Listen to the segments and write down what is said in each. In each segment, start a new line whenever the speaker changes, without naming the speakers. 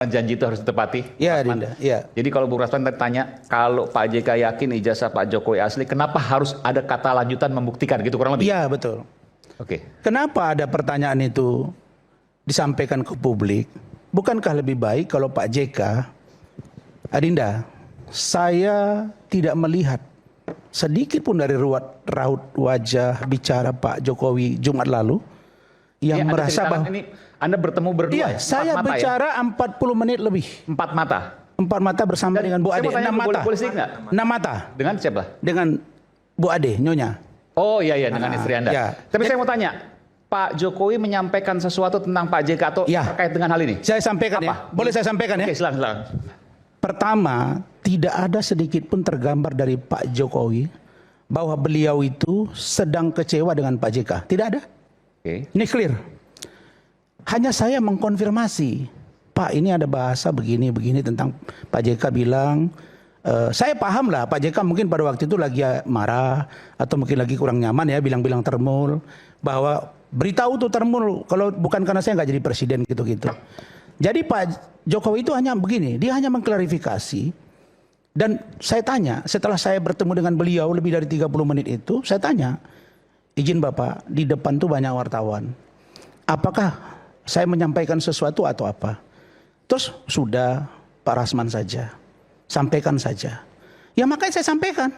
Janji itu harus ditepati.
Ya, Dinda. Ya.
Jadi kalau Bu Rasman tanya, kalau Pak JK yakin ijazah Pak Jokowi asli, kenapa harus ada kata lanjutan membuktikan gitu kurang lebih?
Iya, betul.
Oke.
Kenapa ada pertanyaan itu disampaikan ke publik? Bukankah lebih baik kalau Pak JK, Adinda, saya tidak melihat sedikit pun dari raut wajah bicara Pak Jokowi Jumat lalu yang merasa bahwa
Anda bertemu berdua.
Iya,
ya?
saya bicara ya? 40 menit lebih.
4 mata.
4 mata bersama dengan Bu Ade. 6 mata.
6
mata.
Dengan siapa?
Dengan Bu Ade, Nyonya.
Oh iya dengan istri Anda.
Ya.
Tapi saya mau tanya, Pak Jokowi menyampaikan sesuatu tentang Pak JK atau terkait dengan hal ini?
Saya sampaikan ya. Boleh saya sampaikan ya?
Oke, silakan.
Pertama, tidak ada sedikit pun tergambar dari Pak Jokowi bahwa beliau itu sedang kecewa dengan Pak JK. Tidak ada.
Oke.
Ini clear. Hanya saya mengkonfirmasi, Pak ini ada bahasa begini-begini tentang Pak JK bilang, saya paham lah Pak JK mungkin pada waktu itu lagi marah atau mungkin lagi kurang nyaman ya bilang-bilang termul bahwa beritahu tuh termul kalau bukan karena saya nggak jadi presiden gitu-gitu. Jadi Pak Jokowi itu hanya begini, dia hanya mengklarifikasi dan saya tanya setelah saya bertemu dengan beliau lebih dari 30 menit itu, saya tanya, izin Bapak di depan tuh banyak wartawan, apakah saya menyampaikan sesuatu atau apa? Terus sudah Pak Rasman saja. Sampaikan saja. Ya makanya saya sampaikan.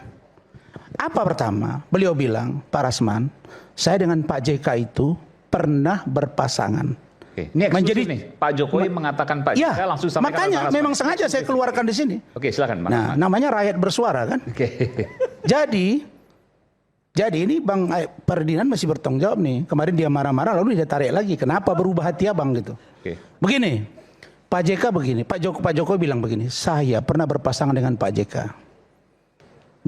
Apa pertama? Beliau bilang, Pak Rasman, saya dengan Pak JK itu pernah berpasangan.
Oke. Ini eksklusif nih. Pak Jokowi mengatakan Pak JK langsung sampaikan.
Makanya memang sengaja saya keluarkan di sini.
Oke, silakan.
Nah, namanya rakyat bersuara kan.
Oke.
Jadi ini Bang Ferdinand masih bertanggung jawab nih. Kemarin dia marah-marah lalu dia tarik lagi. Kenapa berubah hati abang gitu?
Oke.
Begini, Pak JK begini, Pak Jokowi bilang begini, saya pernah berpasangan dengan Pak JK.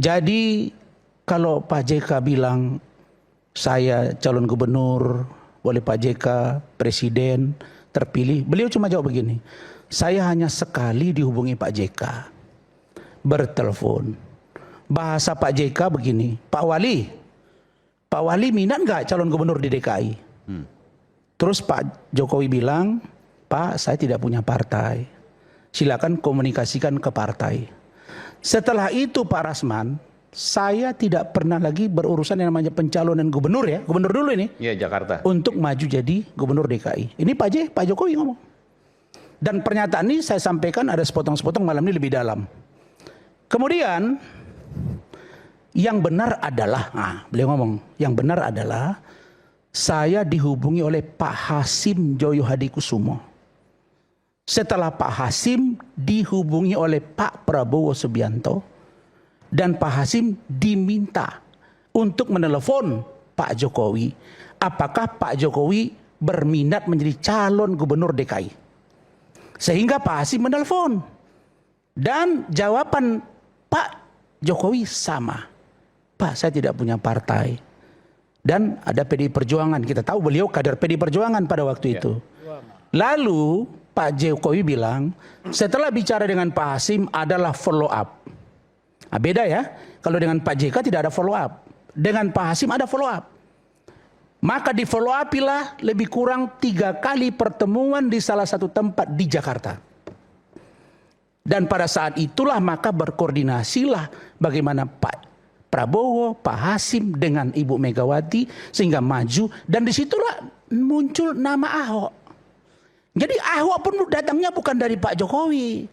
Jadi kalau Pak JK bilang saya calon gubernur, oleh Pak JK presiden terpilih, beliau cuma jawab begini, saya hanya sekali dihubungi Pak JK, bertelepon. Bahasa Pak JK begini, Pak Wali minat nggak calon gubernur di DKI? Terus Pak Jokowi bilang, Pak saya tidak punya partai, silakan komunikasikan ke partai. Setelah itu Pak Rasman, saya tidak pernah lagi berurusan yang namanya pencalonan gubernur ya, gubernur dulu ini.
Iya Jakarta.
Untuk maju jadi gubernur DKI. Ini Pak Jokowi ngomong. Dan pernyataan ini saya sampaikan ada sepotong-sepotong malam ini lebih dalam. Kemudian yang benar adalah, beliau ngomong, yang benar adalah saya dihubungi oleh Pak Hasim Joyo Hadikusumo. Setelah Pak Hasim dihubungi oleh Pak Prabowo Subianto dan Pak Hasim diminta untuk menelepon Pak Jokowi. Apakah Pak Jokowi berminat menjadi calon gubernur DKI? Sehingga Pak Hasim menelepon. Dan jawaban Pak Jokowi sama. Pak saya tidak punya partai. Dan ada PDI Perjuangan. Kita tahu beliau kader PDI Perjuangan pada waktu itu. Lalu Pak Jokowi bilang setelah bicara dengan Pak Hasim adalah follow up. Nah, beda ya. Kalau dengan Pak JK tidak ada follow up. Dengan Pak Hasim ada follow up. Maka di follow up lah lebih kurang 3 kali pertemuan di salah satu tempat di Jakarta. Dan pada saat itulah maka berkoordinasilah bagaimana Pak Prabowo, Pak Hasim dengan Ibu Megawati sehingga maju. Dan disitulah muncul nama Ahok. Jadi Ahok pun datangnya bukan dari Pak Jokowi.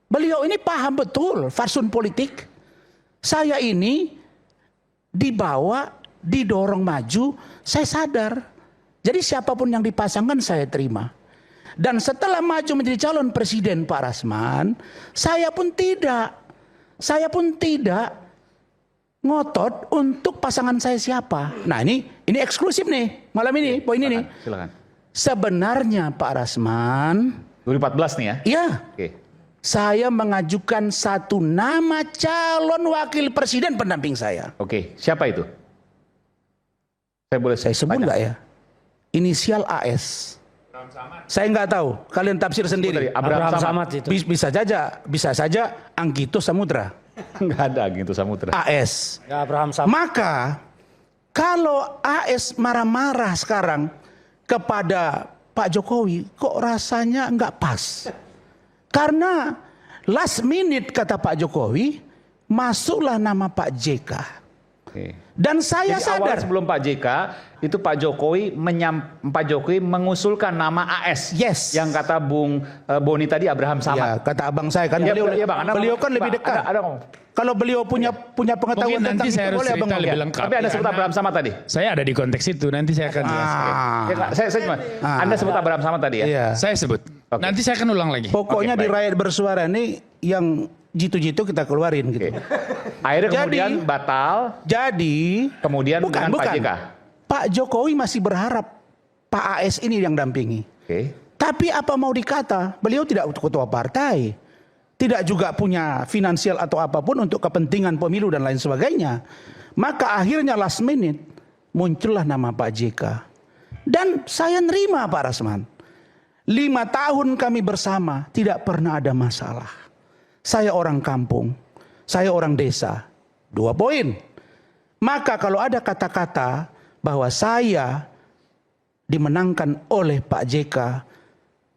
Beliau ini paham betul fatsun politik. Saya ini dibawa, didorong maju, saya sadar. Jadi siapapun yang dipasangkan saya terima. Dan setelah maju menjadi calon presiden Pak Rasman, saya pun tidak ngotot untuk pasangan saya siapa. Nah ini eksklusif nih malam ini, poin ini.
Silakan.
Sebenarnya Pak Rasman
2014 nih ya?
Iya.
Oke.
Saya mengajukan satu nama calon wakil presiden pendamping saya.
Oke, siapa itu?
Saya sebut nggak ya? Inisial AS. Saya nggak tahu, kalian tafsir sendiri.
Abraham Samad itu.
Bisa saja Anggito Samudra.
Nggak ada Anggito Samudra.
AS.
Ya, Abraham Samad.
Maka kalau AS marah-marah sekarang kepada Pak Jokowi kok rasanya nggak pas. Karena last minute kata Pak Jokowi, masuklah nama Pak JK.
Oke.
Dan saya
Jadi awal
sadar.
sebelum Pak JK itu Pak Jokowi mengusulkan nama AS.
Yes.
Yang kata Bung Boni tadi Abraham
Ya,
Samad.
kata abang saya kan,
Ya,
beliau,
ya, Bang, Anda
beliau
ngomong.
kan lebih
Bang,
dekat.
Ada ngomong.
Kalau beliau punya pengetahuan
Mungkin
tentang
nanti
itu,
saya harus
boleh abang
cerita
ngomong.
lebih lengkap.
Tapi Anda sebut Abraham Samad tadi.
Saya ada di konteks itu, nanti saya akan jelaskan.
Ah.
Ya, Kak, saya cuma. Anda sebut Abraham Samad tadi ya.
Iya.
Saya sebut.
Oke.
Nanti saya akan ulang lagi.
Pokoknya
Oke,
di
baik.
rakyat bersuara ini yang jitu-jitu kita keluarin gitu.
Oke. Akhirnya
Jadi-
kemudian batal.
Jadi
Kemudian dengan Pak JK.
Pak Jokowi masih berharap Pak AS ini yang dampingi.
Oke.
Tapi apa mau dikata, beliau tidak ketua partai. Tidak juga punya finansial atau apapun untuk kepentingan pemilu dan lain sebagainya. Maka akhirnya last minute muncullah nama Pak JK. Dan saya nerima Pak Rasman. 5 tahun kami bersama tidak pernah ada masalah. Saya orang kampung, saya orang desa. 2 poin. Maka kalau ada kata-kata bahwa saya dimenangkan oleh Pak JK,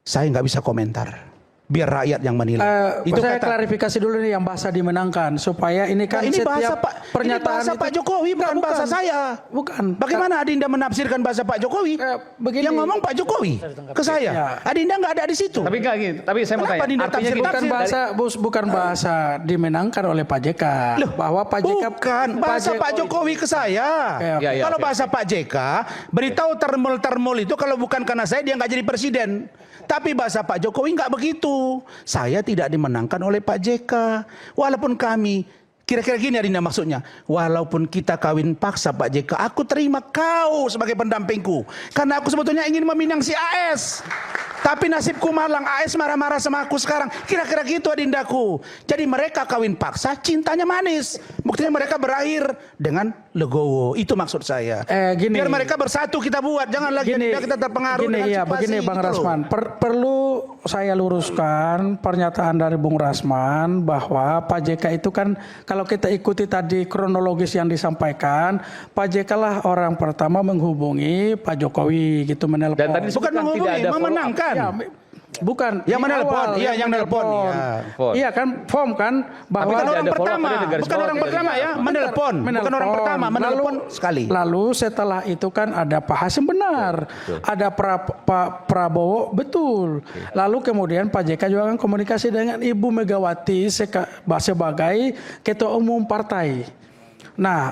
saya nggak bisa komentar. Biar rakyat yang menilai.
Saya klarifikasi dulu nih yang bahasa dimenangkan supaya ini kan
Nah, ini bahasa
setiap
Pak,
pernyataan
ini bahasa
itu-
Pak Jokowi bukan bahasa saya.
Bukan.
Bagaimana Adinda menafsirkan bahasa Pak Jokowi?
Begini.
Yang ngomong Pak Jokowi ke saya.
Ya.
Adinda nggak ada di situ.
Tapi enggak gini. Tapi saya mau
Kenapa
tanya.
Dinda
Artinya
tafsir-
gini.
Bukan bahasa bukan bahasa dimenangkan oleh Pak JK.
Loh,
Bahwa Pak JK
bukan bahasa Pak Jokowi ke saya.
Ya, ya,
Kalau
oke.
bahasa Pak JK, beritahu termul-termul itu kalau bukan karena saya dia nggak jadi presiden. Tapi bahasa Pak Jokowi nggak begitu. Saya tidak dimenangkan oleh Pak JK. Walaupun kami, kira-kira gini Adinda maksudnya. Walaupun kita kawin paksa Pak JK, aku terima kau sebagai pendampingku. Karena aku sebetulnya ingin meminang si AS. Tapi nasibku malang, AS marah-marah sama aku sekarang. Kira-kira gitu Adindaku. Jadi mereka kawin paksa, cintanya manis. Buktinya mereka berakhir dengan legowo. Itu maksud saya.
Gini.
Biar mereka bersatu kita buat. Jangan lagi Adinda kita terpengaruh
gini,
dengan
iya,
situasi
begini Bang
gitu loh.
Rasman. Perlu saya luruskan pernyataan dari Bung Rasman bahwa Pak JK itu kan kalau kita ikuti tadi kronologis yang disampaikan, Pak JK lah orang pertama menghubungi Pak Jokowi gitu menelpon.
Dan tadi
Bukan
disebutkan tidak
menghubungi,
ada follow-up.
memenangkan.
Ya, bukan
Yang
di
menelpon,
awal,
iya, yang nelpon, iya.
Iya kan, form kan bahwa
Bukan
tidak
orang
ada follow-up,
pertama,
tadi ada garis
bukan
bawah,
orang
tidak
pertama
ada
ya, menelpon. Bukan orang pertama, menelpon sekali.
Lalu setelah itu kan ada Pak Hasim benar, ada Pak Prabowo betul. Lalu kemudian Pak JK juga kan komunikasi dengan Ibu Megawati sebagai ketua umum partai. Nah,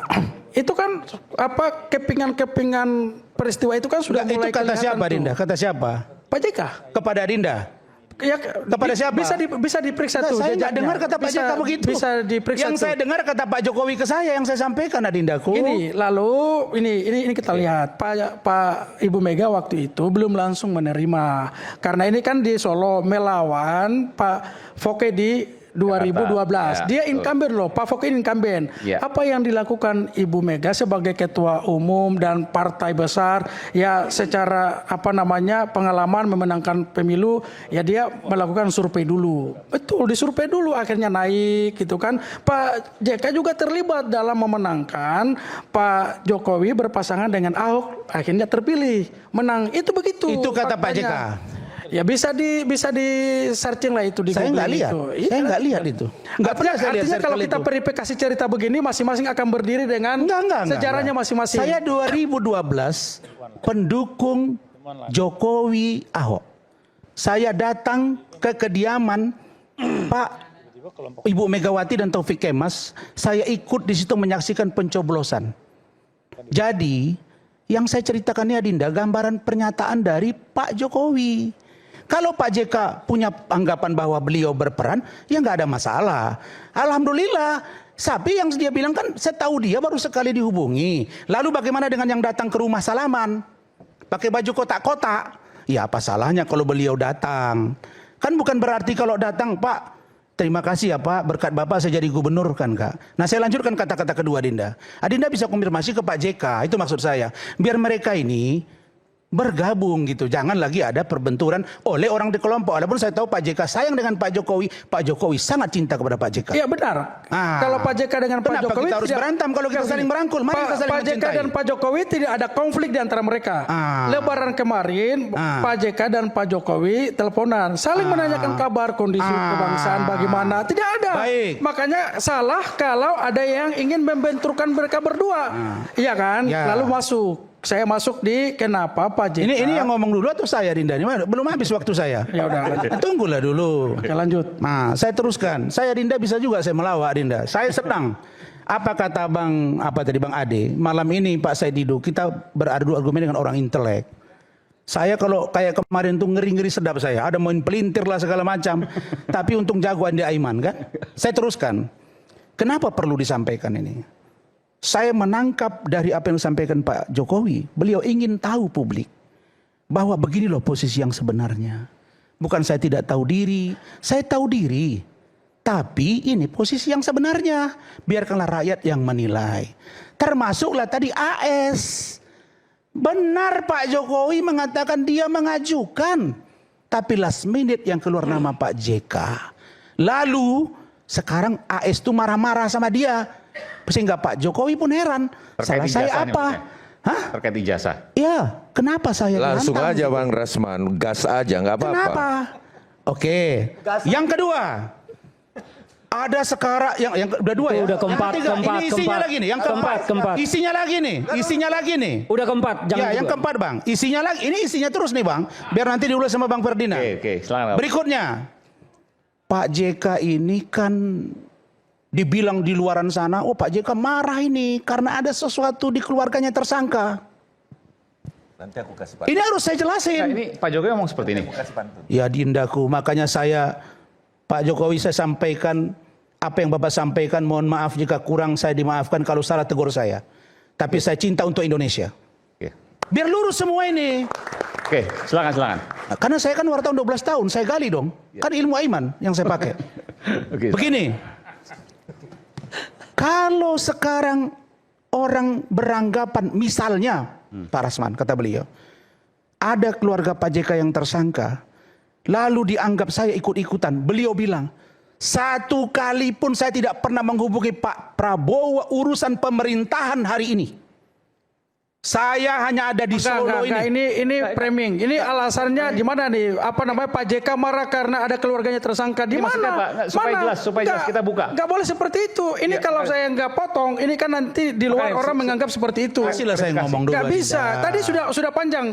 itu kan apa kepingan-kepingan peristiwa itu kan sudah
Itu
mulai
kata
kelihatan
siapa
tuh.
Dinda? Kata siapa?
Pak JK.
Kepada Dinda.
Ya,
Kepada siapa?
Bisa diperiksa
Nah,
tuh.
saya nggak
jejaknya.
dengar kata Pak JK begitu.
Bisa diperiksa
Yang
tuh.
saya dengar kata Pak Jokowi ke saya yang saya sampaikan Adindaku.
Ini lalu ini kita lihat Pak Ibu Mega waktu itu belum langsung menerima karena ini kan di Solo melawan Pak Foke di 2012.
Ya,
Dia
betul.
incumbent loh, Pak Foke incumbent.
Ya.
Apa yang dilakukan Ibu Mega sebagai ketua umum dan partai besar ya secara pengalaman memenangkan pemilu ya dia melakukan survei dulu. Betul, disurvei dulu akhirnya naik gitu kan. Pak JK juga terlibat dalam memenangkan Pak Jokowi berpasangan dengan Ahok akhirnya terpilih, menang. Itu begitu.
Itu kata Pak JK.
faktanya. Ya bisa di searching lah itu di
Saya
Google
nggak lihat.
itu.
Saya nggak lihat itu. Nggak pernah saya lihat
Artinya kalau
circle
kita
itu.
verifikasi cerita begini masing-masing akan berdiri dengan
Enggak.
sejarahnya masing-masing.
Saya 2012 pendukung Jokowi Ahok. Saya datang ke kediaman Pak Ibu Megawati dan Taufik Kemas. Saya ikut di situ menyaksikan pencoblosan. Jadi yang saya ceritakan ini Adinda gambaran pernyataan dari Pak Jokowi. Kalau Pak JK punya anggapan bahwa beliau berperan, ya nggak ada masalah. Alhamdulillah. Tapi yang dia bilang kan, saya tahu dia baru sekali dihubungi. Lalu bagaimana dengan yang datang ke rumah salaman? Pakai baju kotak-kotak. Ya apa salahnya kalau beliau datang? Kan bukan berarti kalau datang, Pak, terima kasih ya Pak, berkat Bapak saya jadi gubernur kan Kak. Nah saya lanjutkan kata-kata kedua Adinda. Adinda bisa konfirmasi ke Pak JK, itu maksud saya. Biar mereka ini bergabung gitu. Jangan lagi ada perbenturan oleh orang di kelompok. Walaupun saya tahu Pak JK sayang dengan Pak Jokowi sangat cinta kepada Pak JK.
Iya benar.
Ah.
Kalau Pak JK dengan Pak
Kenapa
Jokowi
kita harus berantem kalau kita saling merangkul? Mari kita saling
Pak JK
mencintai.
dan Pak Jokowi tidak ada konflik di antara mereka. Lebaran kemarin Pak JK dan Pak Jokowi teleponan, saling menanyakan kabar kondisi kebangsaan bagaimana. Tidak ada.
Baik.
Makanya salah kalau ada yang ingin membenturkan mereka berdua. Iya kan?
Ya.
Lalu saya masuk di kenapa Pak JK.
Ini yang ngomong dulu atau saya, Dinda? Ini belum habis waktu saya.
Ya udah lanjut.
Tunggulah dulu.
Oke, lanjut.
Nah, saya teruskan. Saya Dinda bisa juga saya melawak Dinda. Saya senang. Apa kata Bang Ade? Malam ini Pak Said Didu kita beradu argumen dengan orang intelek. Saya kalau kayak kemarin tuh ngeri-ngeri sedap saya. Ada main pelintir lah segala macam. Tapi untung jagoan di Aiman kan. Saya teruskan. Kenapa perlu disampaikan ini? Saya menangkap dari apa yang disampaikan Pak Jokowi. Beliau ingin tahu publik bahwa begini loh posisi yang sebenarnya. Bukan saya tidak tahu diri, saya tahu diri. Tapi ini posisi yang sebenarnya. Biarkanlah rakyat yang menilai. Termasuklah tadi AS. Benar Pak Jokowi mengatakan dia mengajukan. Tapi last minute yang keluar nama Pak JK. Lalu sekarang AS itu marah-marah sama dia. Sehingga Pak Jokowi pun heran. Salah saya apa? Hah?
Terkait ijazah.
Ya, kenapa saya
Langsung
nantang?
aja Bang Rasman, gas aja nggak apa-apa.
Kenapa? Oke. Yang kedua, ada sekarang yang udah dua ya.
Udah keempat,
Yang ketiga, ini isinya lagi nih. Yang keempat. Isinya lagi nih. Isinya lagi nih.
Udah keempat, jangan
Ya, yang
kedua.
keempat Bang. Isinya lagi. Ini isinya terus nih Bang. Biar nanti diulas sama Bang Ferdinand.
Oke, silakan.
Berikutnya, Pak JK ini kan dibilang di luaran sana, oh Pak JK marah ini karena ada sesuatu di keluarganya tersangka.
Nanti aku kasih Pak.
Ini harus saya jelasin.
Nah, ini Pak Jokowi ngomong seperti ini.
Ya Dindaku, makanya saya Pak Jokowi saya sampaikan apa yang Bapak sampaikan, mohon maaf jika kurang saya dimaafkan, kalau salah tegur saya. Tapi saya cinta untuk Indonesia.
Oke.
Biar lurus semua ini.
Oke, silakan.
Nah, karena saya kan wartawan 12 tahun, saya gali dong. Kan ilmu Aiman yang saya pakai.
Oke.
Begini. Kalau sekarang orang beranggapan misalnya, Pak Rasman kata beliau, ada keluarga Pak JK yang tersangka, lalu dianggap saya ikut-ikutan. Beliau bilang, satu kali pun saya tidak pernah menghubungi Pak Prabowo urusan pemerintahan hari ini. Saya hanya ada di Solo ini.
Ini framing. Ini alasannya di mana nih? Apa namanya Pak JK marah karena ada keluarganya tersangka di
Ini maksudnya,
mana?
Pak, supaya jelas,
Nggak,
kita buka.
Nggak boleh seperti itu. Ini kalau saya nggak potong, ini kan nanti di luar orang menganggap seperti itu.
Kasihlah saya ngomong dulu.
Nggak bisa.
Dinda.
Tadi sudah panjang.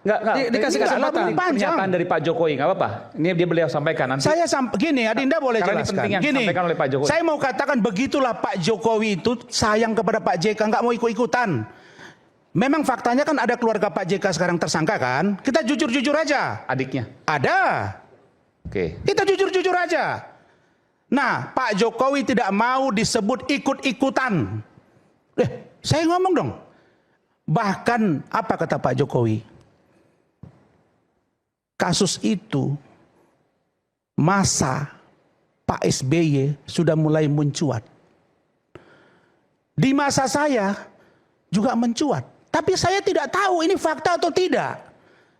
Ini
Dikasih kesempatan.
pernyataan dari Pak Jokowi, nggak apa-apa. Ini dia beliau sampaikan nanti.
Saya gini, Adinda boleh
Karena ini
jelaskan.
penting yang
Gini,
disampaikan oleh Pak Jokowi.
saya mau katakan begitulah Pak Jokowi itu sayang kepada Pak JK, nggak mau ikut-ikutan. Memang faktanya kan ada keluarga Pak JK sekarang tersangka kan? Kita jujur-jujur aja.
Adiknya.
Ada.
Oke.
Kita jujur-jujur aja. Nah, Pak Jokowi tidak mau disebut ikut-ikutan. Saya ngomong dong. Bahkan apa kata Pak Jokowi? Kasus itu masa Pak SBY sudah mulai mencuat. Di masa saya juga mencuat. Tapi saya tidak tahu ini fakta atau tidak.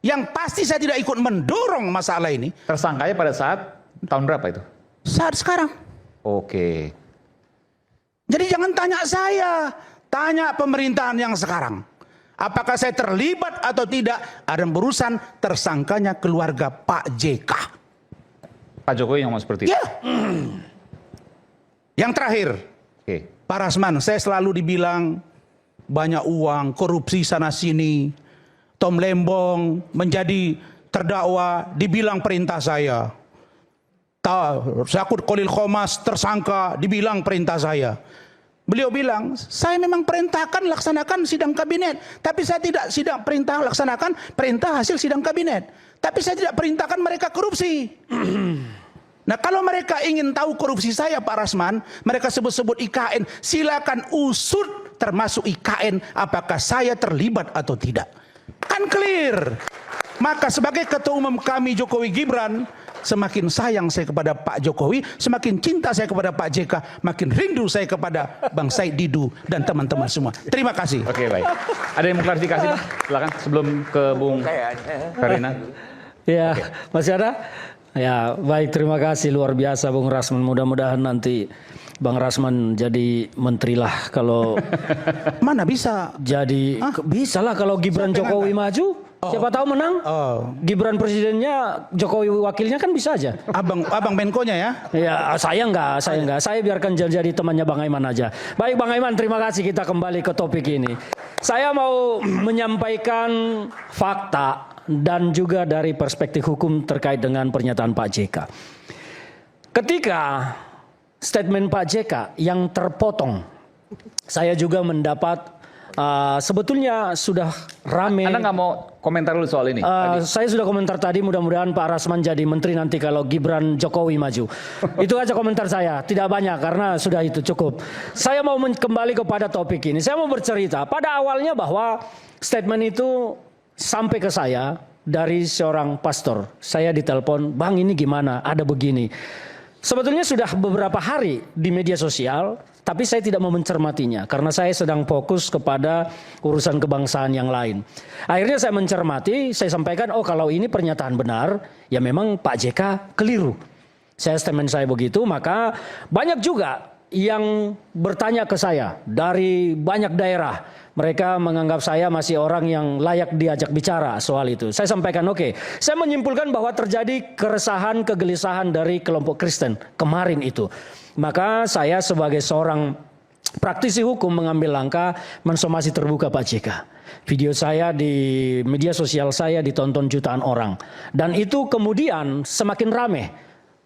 Yang pasti saya tidak ikut mendorong masalah ini.
Tersangkanya pada saat tahun berapa itu?
Saat sekarang.
Oke.
Jadi jangan tanya saya. Tanya pemerintahan yang sekarang. Apakah saya terlibat atau tidak? Ada berurusan tersangkanya keluarga Pak JK.
Pak Jokowi ngomong seperti itu.
Ya. Yang terakhir.
Oke.
Pak Rasman, saya selalu dibilang banyak uang, korupsi sana sini. Tom Lembong menjadi terdakwa, dibilang perintah saya. Syakut Khalil Qomas tersangka, dibilang perintah saya. Beliau bilang, saya memang perintahkan laksanakan sidang kabinet. Tapi saya tidak laksanakan perintah hasil sidang kabinet. Tapi saya tidak perintahkan mereka korupsi. Nah kalau mereka ingin tahu korupsi saya Pak Rasman, mereka sebut-sebut IKN, silakan usut termasuk IKN apakah saya terlibat atau tidak. Kan clear. Maka sebagai ketua umum kami Jokowi Gibran, semakin sayang saya kepada Pak Jokowi, semakin cinta saya kepada Pak JK, makin rindu saya kepada Bang Said Didu dan teman-teman semua. Terima kasih.
Oke, baik. Ada yang mau klarifikasi? Silakan sebelum ke Bung Ferdinand.
Ya, masih ada? Ya, baik, terima kasih luar biasa Bung Rasman. Mudah-mudahan nanti Bang Rasman jadi menteri lah kalau
Mana bisa?
jadi bisa lah kalau Gibran Jokowi maju. Siapa tahu menang. Gibran presidennya, Jokowi wakilnya kan bisa aja.
Abang Menko-nya ya?
Ya, saya enggak. Saya biarkan jadi temannya Bang Aiman aja. Baik Bang Aiman, terima kasih, kita kembali ke topik ini. Saya mau menyampaikan fakta dan juga dari perspektif hukum terkait dengan pernyataan Pak JK. Ketika statement Pak JK yang terpotong, saya juga mendapat sebetulnya sudah rame.
Anda nggak mau komentar dulu soal ini?
Saya sudah komentar tadi, mudah-mudahan Pak Rasman jadi menteri nanti kalau Gibran Jokowi maju. Itu aja komentar saya, tidak banyak karena sudah itu cukup. Saya mau kembali kepada topik ini. Saya mau bercerita pada awalnya bahwa statement itu sampai ke saya dari seorang pastor. Saya ditelepon, "Bang, ini gimana? Ada begini." Sebetulnya sudah beberapa hari di media sosial, tapi saya tidak mau mencermatinya karena saya sedang fokus kepada urusan kebangsaan yang lain. Akhirnya saya mencermati, saya sampaikan, oh kalau ini pernyataan benar, ya memang Pak JK keliru. Statement saya begitu, maka banyak juga yang bertanya ke saya dari banyak daerah. Mereka menganggap saya masih orang yang layak diajak bicara soal itu. Saya sampaikan, oke. Saya menyimpulkan bahwa terjadi keresahan, kegelisahan dari kelompok Kristen kemarin itu. Maka saya sebagai seorang praktisi hukum mengambil langkah mensomasi terbuka Pak JK. Video saya di media sosial saya ditonton jutaan orang. Dan itu kemudian semakin rame.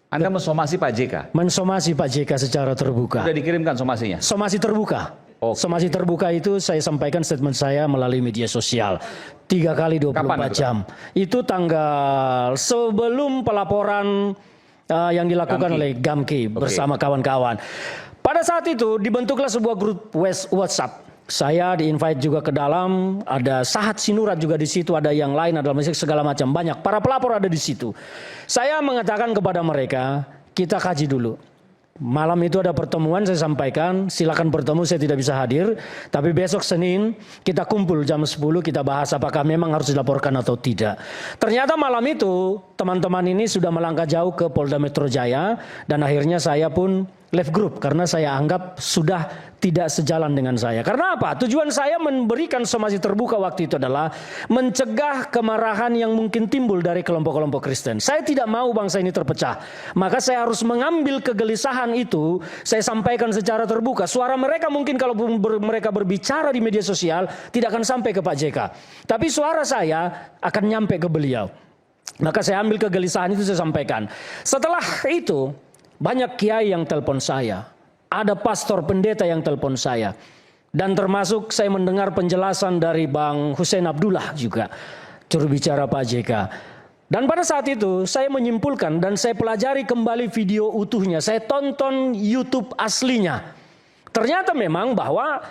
Anda mensomasi Pak JK?
Mensomasi Pak JK secara terbuka.
Sudah dikirimkan somasinya?
Somasi terbuka.
Oke.
Somasi terbuka itu saya sampaikan statement saya melalui media sosial 3 kali 24 jam. Itu tanggal sebelum pelaporan yang dilakukan oleh Gamki bersama kawan-kawan. Pada saat itu dibentuklah sebuah grup WhatsApp. Saya di-invite juga ke dalam, ada Sahat Sinurat juga di situ, ada yang lain, ada musik segala macam, banyak. Para pelapor ada di situ. Saya mengatakan kepada mereka, kita kaji dulu. Malam itu ada pertemuan, saya sampaikan, silakan bertemu, saya tidak bisa hadir. Tapi besok Senin kita kumpul jam 10, kita bahas apakah memang harus dilaporkan atau tidak. Ternyata malam itu teman-teman ini sudah melangkah jauh ke Polda Metro Jaya. Dan akhirnya saya pun left group karena saya anggap sudah tidak sejalan dengan saya. Karena apa? Tujuan saya memberikan somasi terbuka waktu itu adalah mencegah kemarahan yang mungkin timbul dari kelompok-kelompok Kristen. Saya tidak mau bangsa ini terpecah. Maka saya harus mengambil kegelisahan itu, saya sampaikan secara terbuka. Suara mereka mungkin kalau mereka berbicara di media sosial tidak akan sampai ke Pak JK. Tapi suara saya akan nyampe ke beliau. Maka saya ambil kegelisahan itu, saya sampaikan. Setelah itu banyak kiai yang telepon saya. Ada pastor pendeta yang telepon saya. Dan termasuk saya mendengar penjelasan dari Bang Hussein Abdullah juga, juru bicara Pak JK. Dan pada saat itu saya menyimpulkan dan saya pelajari kembali video utuhnya. Saya tonton YouTube aslinya. Ternyata memang bahwa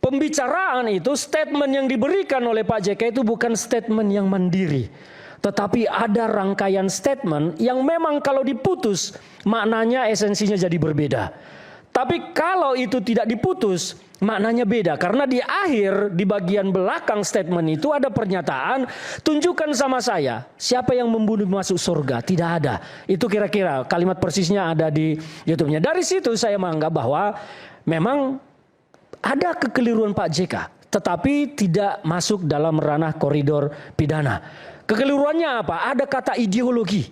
pembicaraan itu, statement yang diberikan oleh Pak JK itu bukan statement yang mandiri. Tetapi ada rangkaian statement yang memang kalau diputus maknanya esensinya jadi berbeda. Tapi kalau itu tidak diputus maknanya beda. Karena di akhir, di bagian belakang statement itu ada pernyataan, tunjukkan sama saya siapa yang membunuh masuk surga. Tidak ada. Itu kira-kira kalimat persisnya ada di YouTube-nya. Dari situ saya menganggap bahwa memang ada kekeliruan Pak JK. Tetapi tidak masuk dalam ranah koridor pidana. Kekeliruannya apa? Ada kata ideologi.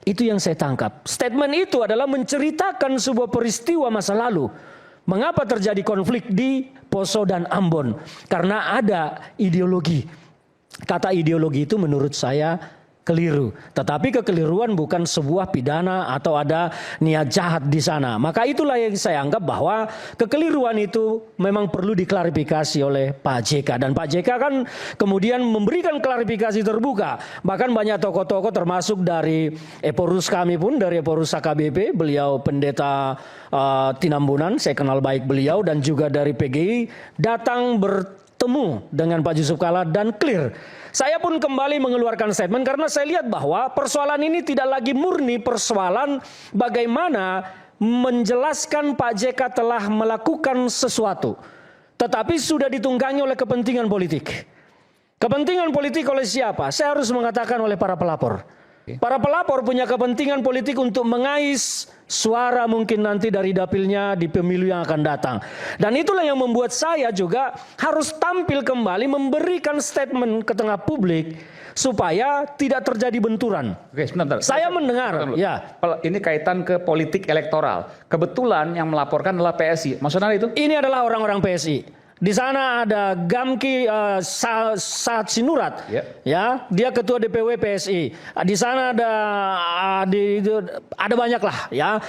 Itu yang saya tangkap. Statement itu adalah menceritakan sebuah peristiwa masa lalu. Mengapa terjadi konflik di Poso dan Ambon? Karena ada ideologi. Kata ideologi itu menurut saya keliru. Tetapi kekeliruan bukan sebuah pidana atau ada niat jahat di sana. Maka itulah yang saya anggap bahwa kekeliruan itu memang perlu diklarifikasi oleh Pak JK. Dan Pak JK kan kemudian memberikan klarifikasi terbuka. Bahkan banyak tokoh-tokoh termasuk dari Eporus kami pun, dari Eporus AKBP, beliau pendeta Tinambunan, saya kenal baik beliau, dan juga dari PGI datang bertemu dengan Pak Yusuf Kalla dan clear. Saya pun kembali mengeluarkan statement karena saya lihat bahwa persoalan ini tidak lagi murni persoalan bagaimana menjelaskan Pak JK telah melakukan sesuatu, tetapi sudah ditunggangi oleh kepentingan politik. Kepentingan politik oleh siapa? Saya harus mengatakan oleh para pelapor. Para pelapor punya kepentingan politik untuk mengais suara mungkin nanti dari dapilnya di pemilu yang akan datang. Dan itulah yang membuat saya juga harus tampil kembali memberikan statement ke tengah publik supaya tidak terjadi benturan.
Oke, sebentar.
Saya mendengar, ya.
Ini kaitan ke politik elektoral. Kebetulan yang melaporkan adalah PSI. Maksudnya itu?
Ini adalah orang-orang PSI. Di sana ada Gamki Saad Sinurat, ya, dia ketua DPW PSI. Di sana ada banyak lah, ya.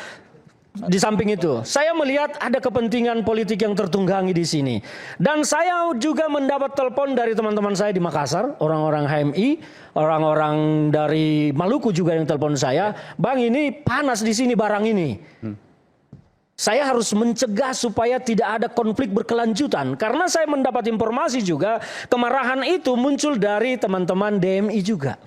Di samping itu, saya melihat ada kepentingan politik yang tertunggangi di sini. Dan saya juga mendapat telepon dari teman-teman saya di Makassar, orang-orang HMI, orang-orang dari Maluku juga yang telepon saya, Bang, ini panas di sini barang ini. Saya harus mencegah supaya tidak ada konflik berkelanjutan. Karena saya mendapat informasi juga kemarahan itu muncul dari teman-teman DMI juga.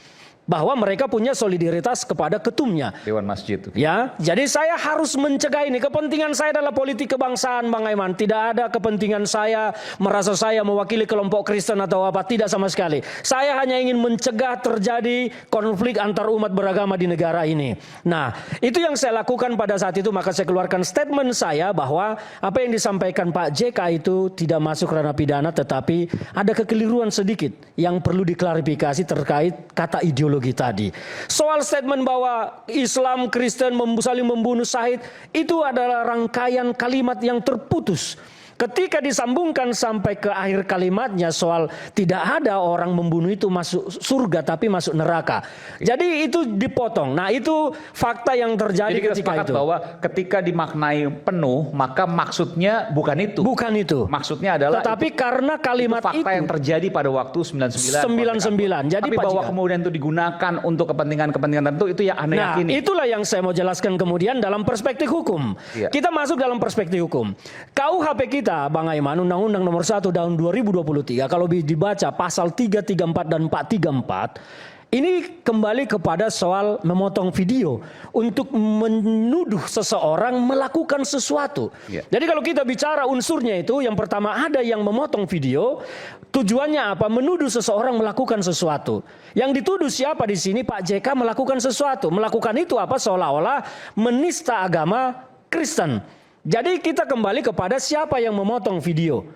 Bahwa mereka punya solidaritas kepada ketumnya.
Dewan Masjid.
Ya, jadi saya harus mencegah ini. Kepentingan saya adalah politik kebangsaan, Bang Aiman. Tidak ada kepentingan saya merasa saya mewakili kelompok Kristen atau apa. Tidak sama sekali. Saya hanya ingin mencegah terjadi konflik antar umat beragama di negara ini. Nah, itu yang saya lakukan pada saat itu. Maka saya keluarkan statement saya bahwa apa yang disampaikan Pak JK itu tidak masuk ranah pidana. Tetapi ada kekeliruan sedikit yang perlu diklarifikasi terkait kata ideologi tadi. Soal statement bahwa Islam Kristen saling membunuh Syahid itu adalah rangkaian kalimat yang terputus. Ketika disambungkan sampai ke akhir kalimatnya soal tidak ada orang membunuh itu masuk surga tapi masuk neraka. Jadi itu dipotong. Nah, itu fakta yang terjadi.
Jadi kita
ketika
sepakat
itu.
bahwa ketika dimaknai penuh, maka maksudnya bukan itu.
Bukan itu.
Maksudnya adalah
tetapi karena kalimat
itu fakta
itu
yang terjadi pada waktu 99.
99. Jadi
tapi
Pak
bahwa
Jika,
kemudian itu digunakan untuk kepentingan-kepentingan tertentu itu yang Anda
nah,
yakini.
itulah yang saya mau jelaskan kemudian dalam perspektif hukum.
Iya.
Kita masuk dalam perspektif hukum. KUHP kita, Bang Aiman, Undang-Undang Nomor 1 tahun 2023, kalau dibaca pasal 334 dan 434, ini kembali kepada soal memotong video untuk menuduh seseorang melakukan sesuatu.
Ya.
Jadi kalau kita bicara unsurnya itu, yang pertama ada yang memotong video, tujuannya apa? Menuduh seseorang melakukan sesuatu. Yang dituduh siapa di sini? Pak JK melakukan sesuatu. Melakukan itu apa? Seolah-olah menista agama Kristen. Jadi kita kembali kepada siapa yang memotong video.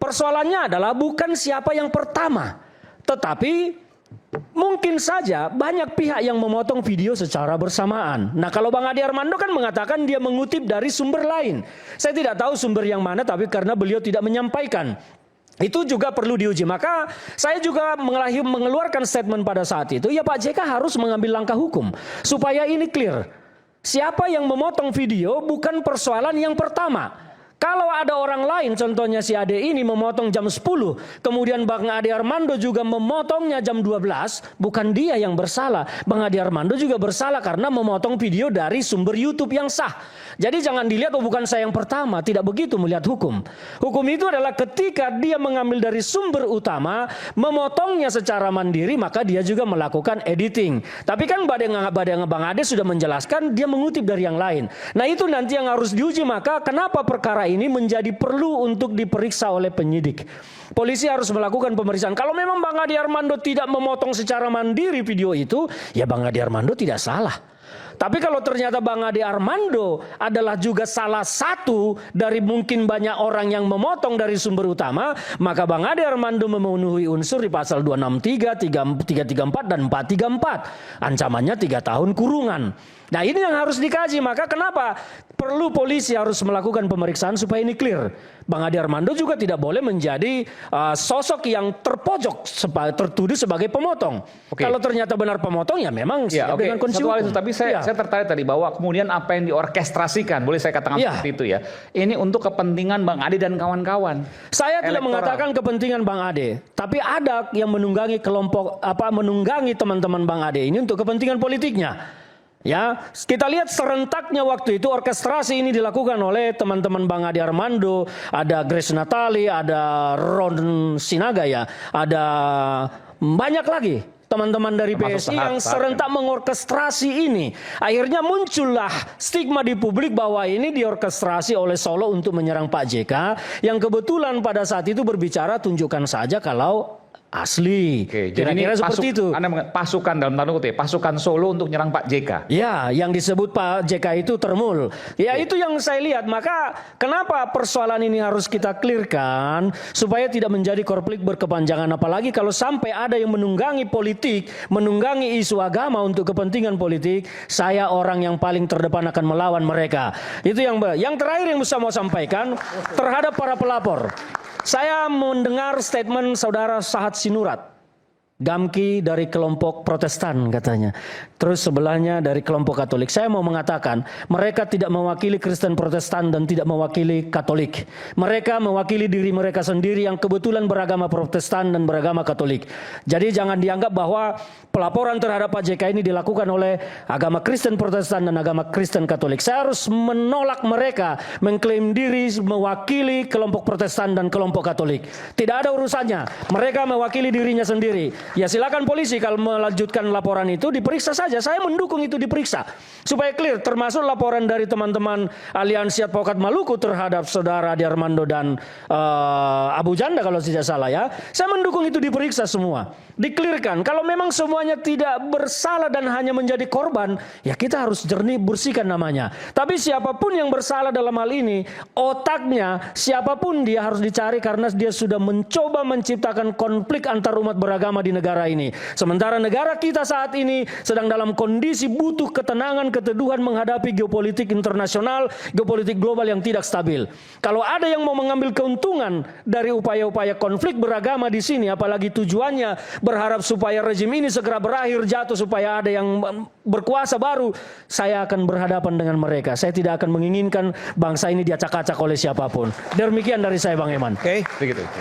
Persoalannya adalah bukan siapa yang pertama, tetapi mungkin saja banyak pihak yang memotong video secara bersamaan. Nah, kalau Bang Ade Armando kan mengatakan dia mengutip dari sumber lain. Saya tidak tahu sumber yang mana, tapi karena beliau tidak menyampaikan, itu juga perlu diuji. Maka saya juga mengeluarkan statement pada saat itu, ya Pak JK harus mengambil langkah hukum supaya ini clear. Siapa yang memotong video bukan persoalan yang pertama. Kalau ada orang lain, contohnya si Ade ini memotong jam 10, kemudian Bang Ade Armando juga memotongnya jam 12, bukan dia yang bersalah. Bang Ade Armando juga bersalah karena memotong video dari sumber YouTube yang sah. Jadi jangan dilihat, oh bukan saya yang pertama, tidak begitu melihat hukum. Hukum itu adalah ketika dia mengambil dari sumber utama, memotongnya secara mandiri, maka dia juga melakukan editing. Tapi kan Bang Ade sudah menjelaskan dia mengutip dari yang lain. Nah, itu nanti yang harus diuji. Maka kenapa perkara ini menjadi perlu untuk diperiksa oleh penyidik. Polisi harus melakukan pemeriksaan. Kalau memang Bang Ade Armando tidak memotong secara mandiri video itu, ya Bang Ade Armando tidak salah. Tapi kalau ternyata Bang Ade Armando adalah juga salah satu dari mungkin banyak orang yang memotong dari sumber utama, maka Bang Ade Armando memenuhi unsur di pasal 263, 334 dan 434. Ancamannya 3 tahun kurungan. Nah, ini yang harus dikaji. Maka kenapa perlu polisi harus melakukan pemeriksaan supaya ini clear. Bang Ade Armando juga tidak boleh menjadi sosok yang terpojok tertuduh sebagai pemotong. Kalau ternyata benar pemotong, ya memang siap dengan kondisi
satu hal
hukum.
itu, tapi saya tertarik tadi bahwa kemudian apa yang diorkestrasikan, boleh saya katakan seperti itu ya. Ini untuk kepentingan Bang Ade dan kawan-kawan.
Saya tidak mengatakan kepentingan Bang Ade, tapi ada yang menunggangi kelompok menunggangi teman-teman Bang Ade ini untuk kepentingan politiknya. Ya, kita lihat serentaknya waktu itu orkestrasi ini dilakukan oleh teman-teman Bang Adi Armando, ada Grace Natali, ada Ron Sinaga ya, ada banyak lagi teman-teman dari
Termasuk
PSI yang serentak mengorkestrasi ini. Akhirnya muncullah stigma di publik bahwa ini diorkestrasi oleh Solo untuk menyerang Pak JK, yang kebetulan pada saat itu berbicara tunjukkan saja kalau asli.
Oke, jadi
Kira-kira
ini
seperti itu.
pasukan dalam tanda kutip, pasukan Solo untuk nyerang Pak JK.
Ya, yang disebut Pak JK itu termul. Ya, itu yang saya lihat. Maka kenapa persoalan ini harus kita clearkan supaya tidak menjadi konflik berkepanjangan, apalagi kalau sampai ada yang menunggangi politik, menunggangi isu agama untuk kepentingan politik, saya orang yang paling terdepan akan melawan mereka. Itu yang terakhir yang bisa mau sampaikan terhadap para pelapor. Saya mendengar statement saudara Sahat Sinurat, Gamki dari kelompok Protestan katanya. Terus sebelahnya dari kelompok Katolik. Saya mau mengatakan mereka tidak mewakili Kristen Protestan dan tidak mewakili Katolik. Mereka mewakili diri mereka sendiri yang kebetulan beragama Protestan dan beragama Katolik. Jadi jangan dianggap bahwa pelaporan terhadap Pak JK ini dilakukan oleh agama Kristen Protestan dan agama Kristen Katolik. Saya harus menolak mereka mengklaim diri mewakili kelompok Protestan dan kelompok Katolik. Tidak ada urusannya. Mereka mewakili dirinya sendiri. Ya silakan polisi kalau melanjutkan laporan itu diperiksa saja. Saya mendukung itu diperiksa supaya clear, termasuk laporan dari teman-teman Aliansi Advokat Maluku terhadap saudara Adi Armando dan Abu Janda kalau tidak salah ya. Saya mendukung itu diperiksa semua, diklirkan. Kalau memang semuanya tidak bersalah dan hanya menjadi korban, ya kita harus jernih bersihkan namanya. Tapi siapapun yang bersalah dalam hal ini, otaknya siapapun dia harus dicari karena dia sudah mencoba menciptakan konflik antar umat beragama di negara ini. Sementara negara kita saat ini sedang dalam kondisi butuh ketenangan, keteduhan menghadapi geopolitik internasional, geopolitik global yang tidak stabil. Kalau ada yang mau mengambil keuntungan dari upaya-upaya konflik beragama di sini, apalagi tujuannya berharap supaya rezim ini segera berakhir, jatuh, supaya ada yang berkuasa baru, saya akan berhadapan dengan mereka. Saya tidak akan menginginkan bangsa ini diacak-acak oleh siapapun. Demikian dari saya, Bang Eman.
Oke, begitu.